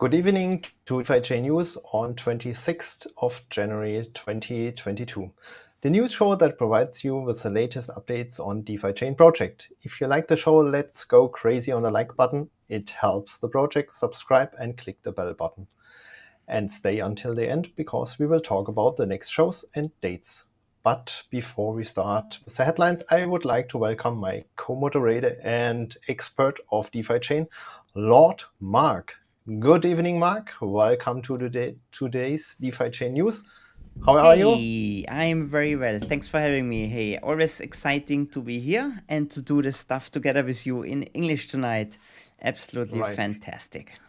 Good evening to DefiChain News on 26th of January 2022. The news show that provides you with the latest updates on DefiChain project. If you like the show, let's go crazy on the like button. It helps the project. Subscribe and click the bell button. And stay until the end because we will talk about the next shows and dates. But before we start with the headlines, I would like to welcome my co-moderator and expert of DefiChain, Lord Mark. Good evening, Mark. Welcome to today's DefiChain News. How are you? Hey, I'm very well. Thanks for having me. Hey, always exciting to be here and to do this stuff together with you in English tonight. Absolutely Right. fantastic.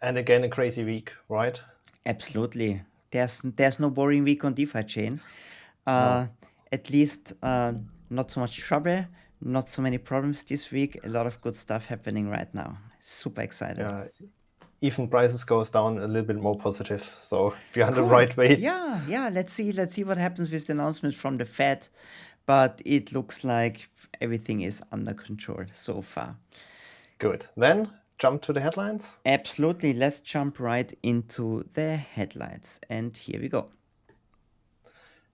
And again, a crazy week, right? Absolutely. There's no boring week on DefiChain. No. At least not so much trouble, not so many problems this week. A lot of good stuff happening right now. Super excited. Even prices goes down a little bit more positive, so we're on the Cool. right way. Yeah. Let's see what happens with the announcement from the Fed, but it looks like everything is under control so far. Good. Then jump to the headlines. Absolutely. Let's jump right into the headlines, and here we go.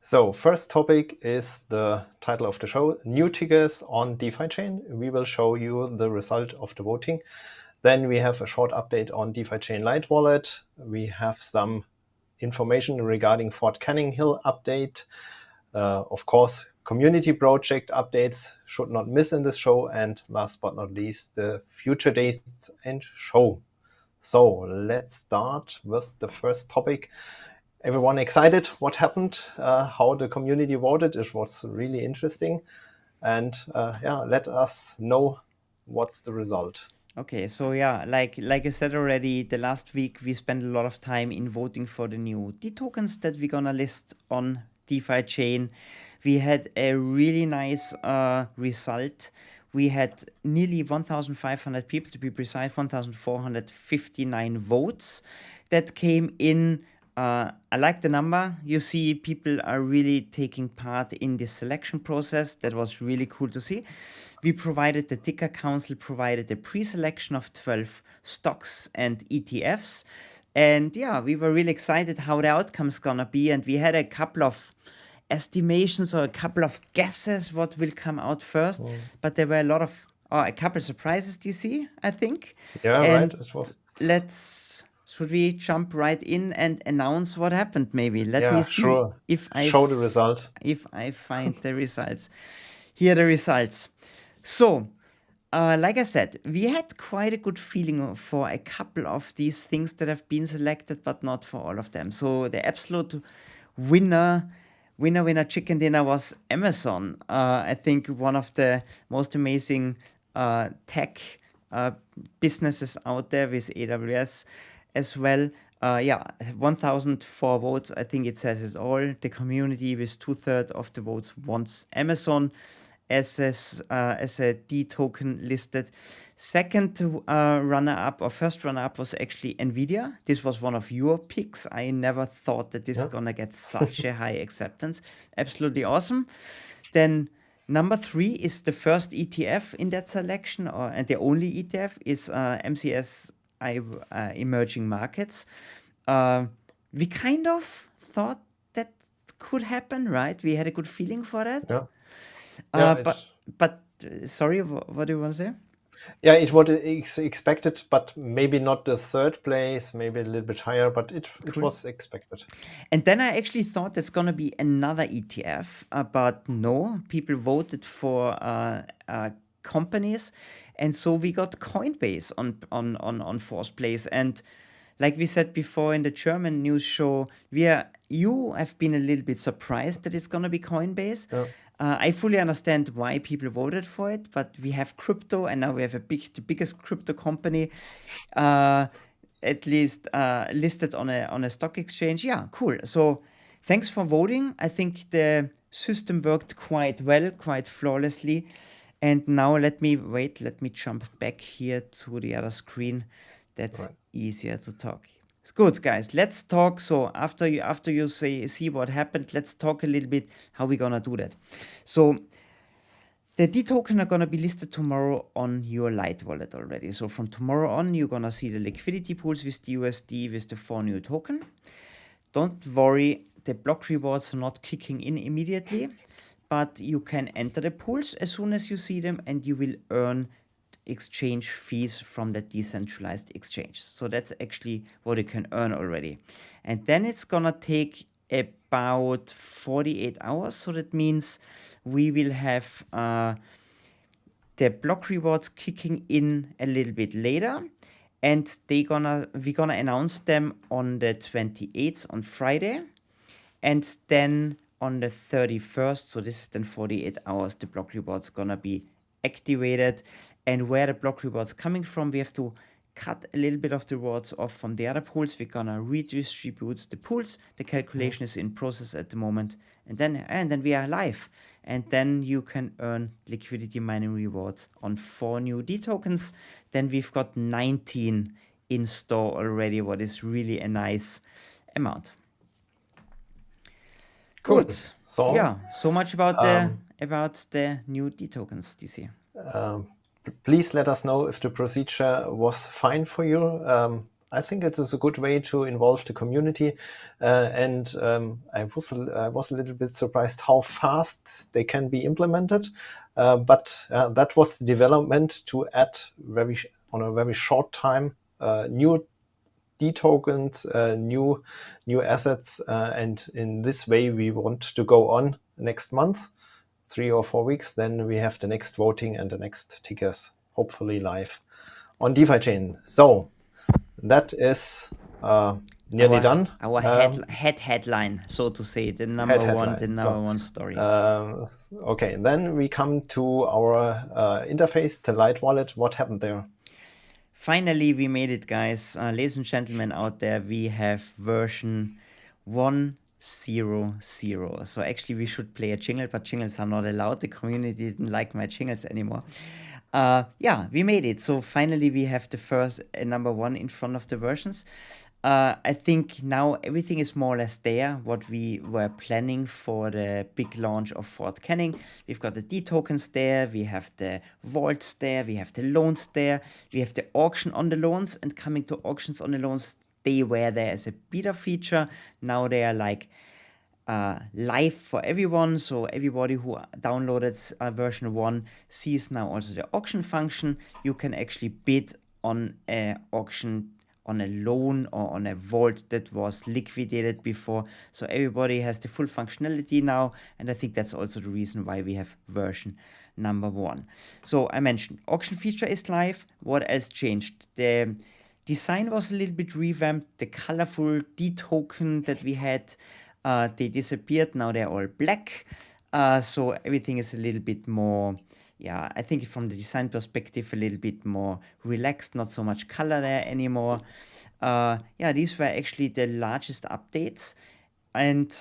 So first topic is the title of the show, new tickers on DefiChain. We will show you the result of the voting. Then we have a short update on DefiChain Lightwallet. We have some information regarding Fort Canning Hill update. Of course, community project updates should not miss in this show. And last but not least, the future dates and show. So let's start with the first topic. Everyone excited what happened, how the community voted. It was really interesting. And let us know what's the result. Okay, so yeah, like I said already, the last week we spent a lot of time in voting for the new dTokens that we're gonna list on DefiChain. We had a really nice result. We had nearly 1,500 people, to be precise, 1,459 votes that came in. I like the number. You see, people are really taking part in this selection process. That was really cool to see. We provided, the Ticker Council provided a pre-selection of 12 stocks and ETFs. And yeah, we were really excited how the outcome's gonna be. And we had a couple of estimations or a couple of guesses what will come out first. But there were a couple surprises, do you see, I think? Yeah, and right. It was. Should we jump right in and announce what happened maybe? Let me see Sure. Show the result. If I find the results. Here are the results. So, like I said, we had quite a good feeling for a couple of these things that have been selected, but not for all of them. So the absolute winner chicken dinner was Amazon. I think one of the most amazing tech businesses out there with AWS as well. 1,004 votes. I think it says it all. The community with 2/3 of the votes wants Amazon as a dToken listed. Second runner-up or first runner-up was actually NVIDIA. This was one of your picks. I never thought that this is gonna get such a high acceptance. Absolutely awesome. Then number 3 is the first ETF in that selection, and the only ETF is MCSI Emerging Markets. We kind of thought that could happen, right? We had a good feeling for that. But sorry, what do you want to say? Yeah, it was expected, but maybe not the third place, maybe a little bit higher, but it was expected. And then I actually thought there's going to be another ETF, but no, people voted for companies. And so we got Coinbase on fourth place. And like we said before in the German news show, you have been a little bit surprised that it's going to be Coinbase. I fully understand why people voted for it, but we have crypto, and now we have the biggest crypto company, at least listed on a stock exchange. Yeah, cool. So thanks for voting. I think the system worked quite well, quite flawlessly. And now let me jump back here to the other screen. That's easier to talk. It's good, guys. Let's talk. So after you see what happened, let's talk a little bit how we're gonna do that. So The dToken are going to be listed tomorrow on your Light wallet already. So from tomorrow on, you're going to see the liquidity pools with the USD with the 4 new token. Don't worry, the block rewards are not kicking in immediately, but you can enter the pools as soon as you see them and you will earn exchange fees from the decentralized exchange. So that's actually what you can earn already. And then it's going to take about 48 hours. So that means we will have the block rewards kicking in a little bit later, and we're gonna announce them on the 28th on Friday, and then on the 31st, so this is then 48 hours, the block rewards gonna be activated. And where the block rewards coming from, we have to cut a little bit of the rewards off from the other pools. We're gonna redistribute the pools. The calculation is in process at the moment, and then we are live. And then you can earn liquidity mining rewards on 4 new dTokens. Then we've got 19 in store already, what is really a nice amount. Cool. Good. So yeah, so much about the new dTokens this year. Please let us know if the procedure was fine for you. I think it is a good way to involve the community, and I was a little bit surprised how fast they can be implemented. But that was the development to add on a very short time new dTokens, new assets, and in this way we want to go on next month. 3 or 4 weeks, then we have the next voting and the next tickers hopefully live on DefiChain. So that is nearly done. Our headline, so to say, the number one story. Okay, then we come to our interface, the Light wallet. What happened there? Finally, we made it, guys. Ladies and gentlemen out there, we have version 1.0.0. So actually we should play a jingle, but jingles are not allowed. The community didn't like my jingles anymore. Yeah, we made it. So finally we have the first number 1 in front of the versions. I think now everything is more or less there, what we were planning for the big launch of Fort Canning. We've got the dTokens there, we have the vaults there, we have the loans there, we have the auction on the loans, and coming to auctions on the loans, they were there as a beta feature. Now they are like live for everyone. So everybody who downloaded version 1 sees now also the auction function. You can actually bid on an auction on a loan or on a vault that was liquidated before. So everybody has the full functionality now. And I think that's also the reason why we have version number 1. So I mentioned auction feature is live. What else changed? The design was a little bit revamped. The colorful dToken that we had, they disappeared. Now they're all black. So everything is a little bit more, yeah, I think from the design perspective, a little bit more relaxed, not so much color there anymore. Yeah, these were actually the largest updates. And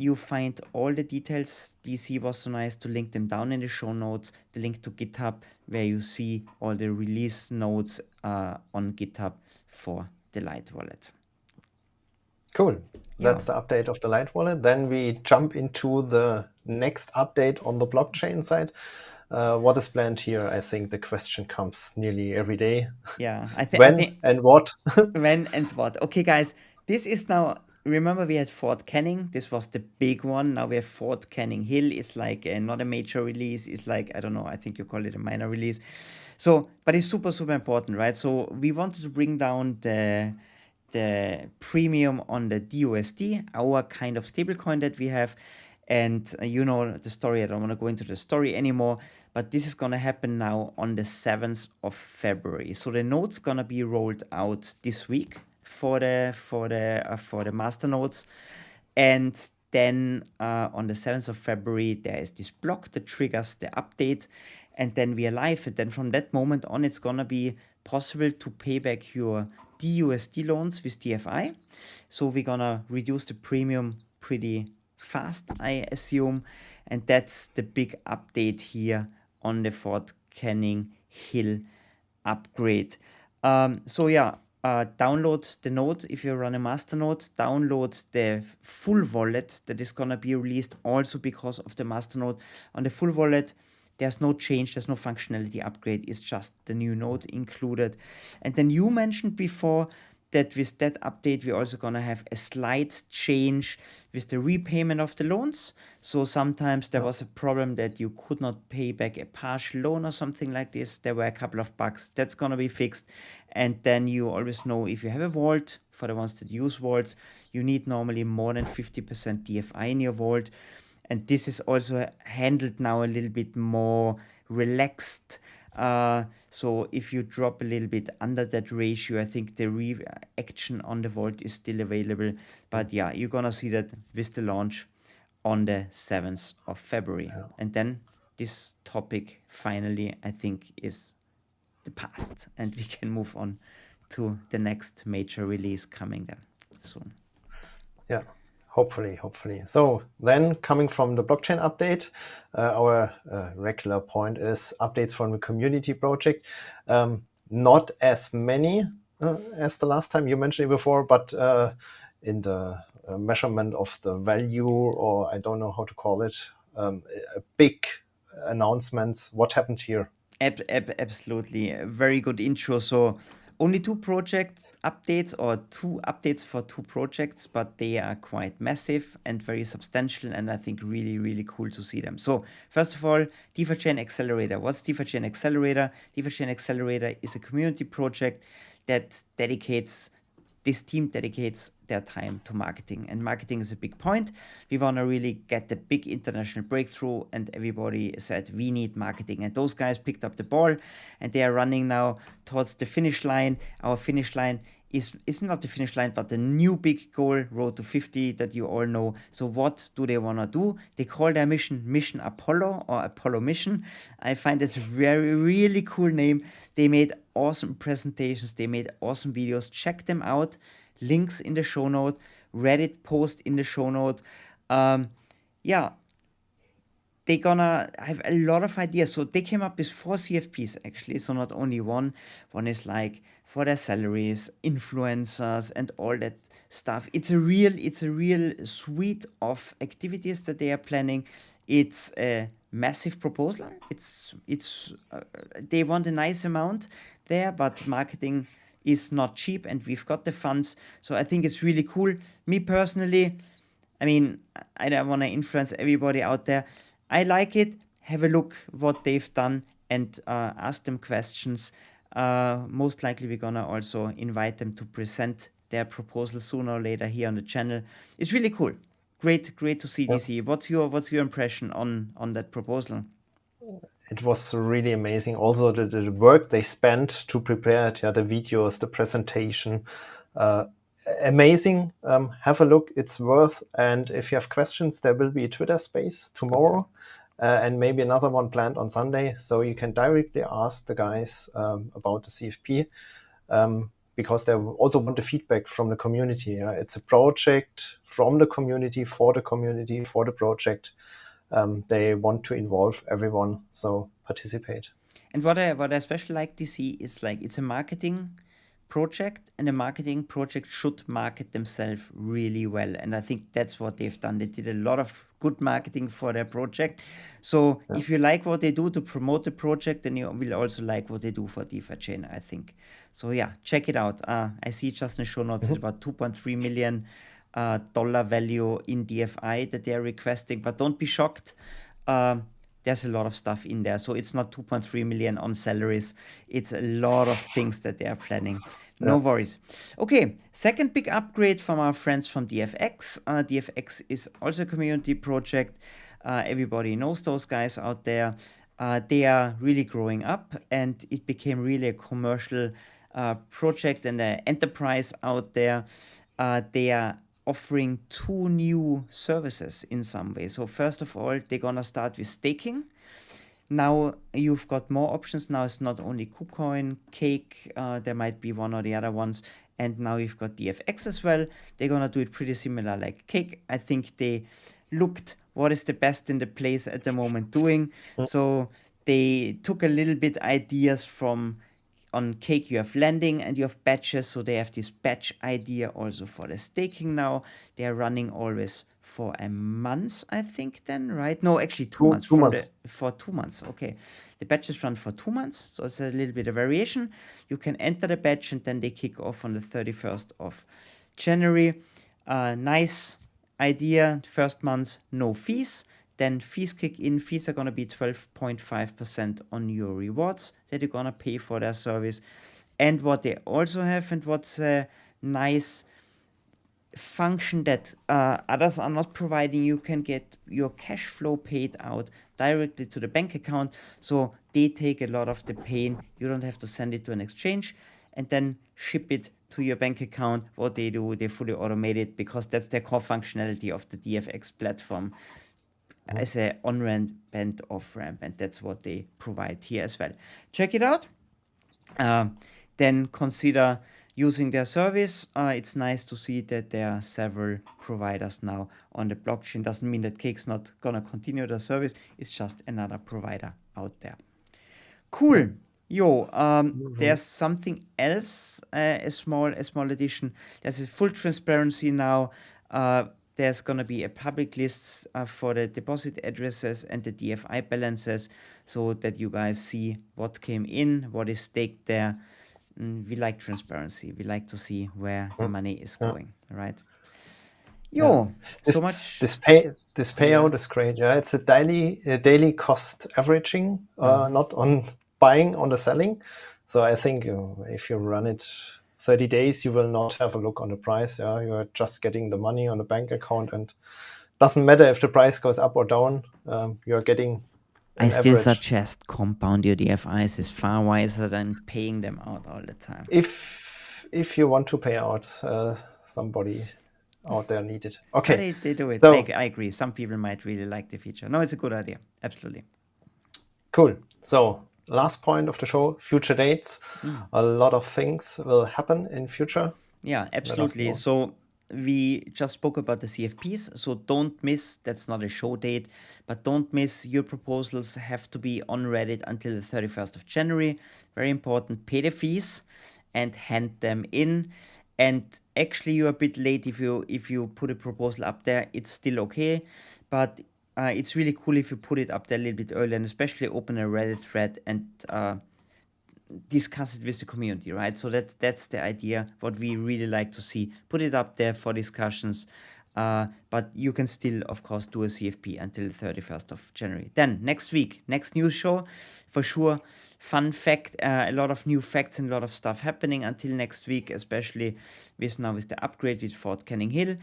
you find all the details. DC was so nice to link them down in the show notes, the link to GitHub, where you see all the release notes on GitHub for the Light wallet. Cool. That's the update of the Light wallet. Then we jump into the next update on the blockchain side. What is planned here? I think the question comes nearly every day. Yeah, when and what? When and what? Okay, guys, this is now. Remember, we had Fort Canning. This was the big one. Now we have Fort Canning Hill. It's like not a major release. It's like, I don't know, I think you call it a minor release. So, but it's super, super important, right? So we wanted to bring down the premium on the DUSD, our kind of stablecoin that we have. And you know the story. I don't want to go into the story anymore, but this is going to happen now on the 7th of February. So the node's going to be rolled out this week for the master nodes, and then on the 7th of February there is this block that triggers the update, and then we are live. And then from that moment on, it's gonna be possible to pay back your DUSD loans with DFI. So we're gonna reduce the premium pretty fast, I assume, and that's the big update here on the Fort Canning Hill upgrade. So yeah, download the node if you run a master node, download the full wallet that is gonna be released also because of the master node. On the full wallet, There's no change, there's no functionality upgrade, it's just the new node included. And then you mentioned before that with that update, we're also going to have a slight change with the repayment of the loans. So sometimes there was a problem that you could not pay back a partial loan or something like this. There were a couple of bugs. That's going to be fixed. And then you always know if you have a vault, for the ones that use vaults, you need normally more than 50% DFI in your vault. And this is also handled now a little bit more relaxed. So if you drop a little bit under that ratio, I think the reaction on the vault is still available. But yeah, you're going to see that with the launch on the 7th of February. And then this topic finally, I think, is the past. And we can move on to the next major release coming then soon. Yeah. Hopefully. So then coming from the blockchain update, our regular point is updates from the community project. Not as many as the last time you mentioned it before, but in the measurement of the value, or I don't know how to call it, big announcements. What happened here? Absolutely. A very good intro. So only 2 project updates, or 2 updates for 2 projects, but they are quite massive and very substantial, and I think really, really cool to see them. So first of all, DefiChain Accelerator. What's DefiChain Accelerator? DefiChain Accelerator is a community project that this team dedicates their time to marketing, and marketing is a big point. We want to really get the big international breakthrough, and everybody said we need marketing, and those guys picked up the ball, and they are running now towards the finish line. Our finish line is not the finish line, but the new big goal, Road to 50, that you all know. So what do they want to do? They call their mission Apollo, or Apollo Mission. I find it's a really cool name. They made awesome presentations. They made awesome videos. Check them out. Links in the show note. Reddit post in the show note. They're gonna have a lot of ideas. So they came up with 4 CFPs actually. So not only one. One is like for their salaries, influencers, and all that stuff. It's a real suite of activities that they are planning. It's a massive proposal. They want a nice amount there, but marketing is not cheap, and we've got the funds. So I think it's really cool. Me personally, I mean, I don't want to influence everybody out there. I like it. Have a look what they've done and ask them questions. Most likely we're gonna also invite them to present their proposal sooner or later here on the channel. It's really cool. Great to see DC. What's your impression on that proposal? It was really amazing. Also, the work they spent to prepare it, the videos, the presentation, amazing. Have a look; it's worth. And if you have questions, there will be a Twitter space tomorrow, and maybe another one planned on Sunday. So you can directly ask the guys about the CFP, because they also want the feedback from the community. It's a project from the community, for the community, for the project. They want to involve everyone, so participate. And what I especially like to see is like it's a marketing project, and a marketing project should market themselves really well. And I think that's what they've done. They did a lot of good marketing for their project. So if you like what they do to promote the project, then you will also like what they do for DefiChain, I think. So yeah, check it out. I see just in the show notes it's about $2.3 million dollar value in DFI that they're requesting, but don't be shocked. There's a lot of stuff in there. So it's not 2.3 million on salaries. It's a lot of things that they are planning. No worries. Okay, second big upgrade from our friends from DFX. DFX is also a community project. Everybody knows those guys out there. They are really growing up, and it became really a commercial project and an enterprise out there. They are offering 2 new services in some way. So first of all, they're gonna start with staking. Now you've got more options. Now it's not only KuCoin, Cake, there might be one or the other ones, and now you've got DFX as well. They're gonna do it pretty similar like Cake. I think they looked what is the best in the place at the moment doing. So they took a little bit ideas from on Cake you have lending and you have batches, so they have this batch idea also for the staking now. They are running always for a month, I think then, right? No, actually 2 months. For 2 months, okay. The batches run for 2 months, so it's a little bit of variation. You can enter the batch and then they kick off on the 31st of January. Nice idea, first month, no fees. Then fees kick in. Fees are going to be 12.5% on your rewards that you're going to pay for their service. And what they also have, and what's a nice function that others are not providing, you can get your cash flow paid out directly to the bank account. So they take a lot of the pain. You don't have to send it to an exchange and then ship it to your bank account. What they do, they fully automate it because that's their core functionality of the DFX platform as a on-ramp and off-ramp, and that's what they provide here as well. Check it out. Then consider using their service. It's nice to see that there are several providers now on the blockchain. Doesn't mean that Cake's not gonna continue their service. It's just another provider out there. Cool. There's something else, a small addition. There's a full transparency now. There's going to be a public list for the deposit addresses and the DFI balances so that you guys see what came in, what is staked there. We like transparency. We like to see where the money is going, right? This payout is great. Yeah, it's a daily cost averaging, not on buying, on the selling. So I think if you run it 30 days, you will not have a look on the price. Yeah, you are just getting the money on the bank account, and doesn't matter if the price goes up or down. You are getting. I still suggest compound your DFIs is far wiser than paying them out all the time. If you want to pay out, somebody out there need it. Okay, they do it. So, I agree. Some people might really like the feature. No, it's a good idea. Absolutely. Cool. So. Last point of the show, future dates. A lot of things will happen in future. Yeah, absolutely. So we just spoke about the CFPs. So don't miss, that's not a show date, but don't miss, your proposals have to be on Reddit until the 31st of January. Very important. Pay the fees and hand them in. And actually you're a bit late if you put a proposal up there. It's still okay, but it's really cool if you put it up there a little bit earlier, and especially open a Reddit thread and discuss it with the community, right? So that's the idea, what we really like to see. Put it up there for discussions, but you can still, of course, do a CFP until the 31st of January. Then next week, next news show, for sure. Fun fact, a lot of new facts and a lot of stuff happening until next week, especially with the upgrade with Fort Canning Hill.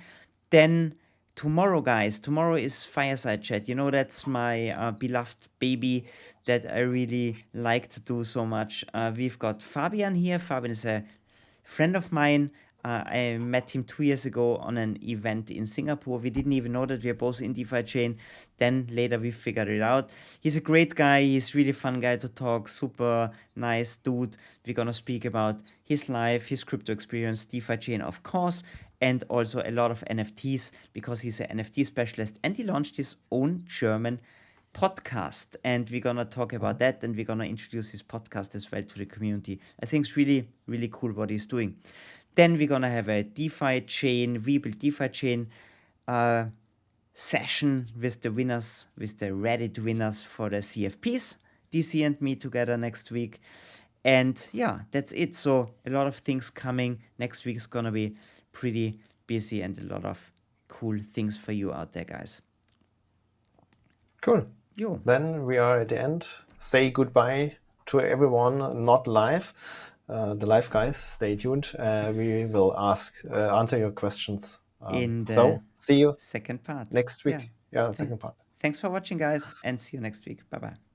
Then tomorrow, guys, tomorrow is Fireside Chat. You know, that's my beloved baby that I really like to do so much. We've got Fabian here. Fabian is a friend of mine. I met him 2 years ago on an event in Singapore. We didn't even know that we are both in DefiChain. Then later we figured it out. He's a great guy. He's a really fun guy to talk. Super nice dude. We're going to speak about his life, his crypto experience, DefiChain, of course, and also a lot of NFTs because he's an NFT specialist. And he launched his own German podcast, and we're gonna talk about that, and we're gonna introduce his podcast as well to the community. I think it's really, really cool what he's doing. Then we're gonna have a DefiChain, we build DefiChain session with the winners, with the Reddit winners for the CFPs, DC and me together next week. And yeah, that's it. So a lot of things coming. Next week is gonna be pretty busy and a lot of cool things for you out there, guys. Cool. Then we are at the end. Say goodbye to everyone not live. The live guys, stay tuned. We will answer your questions. So see you second part next week. Yeah, second part. Thanks for watching, guys, and see you next week. Bye-bye.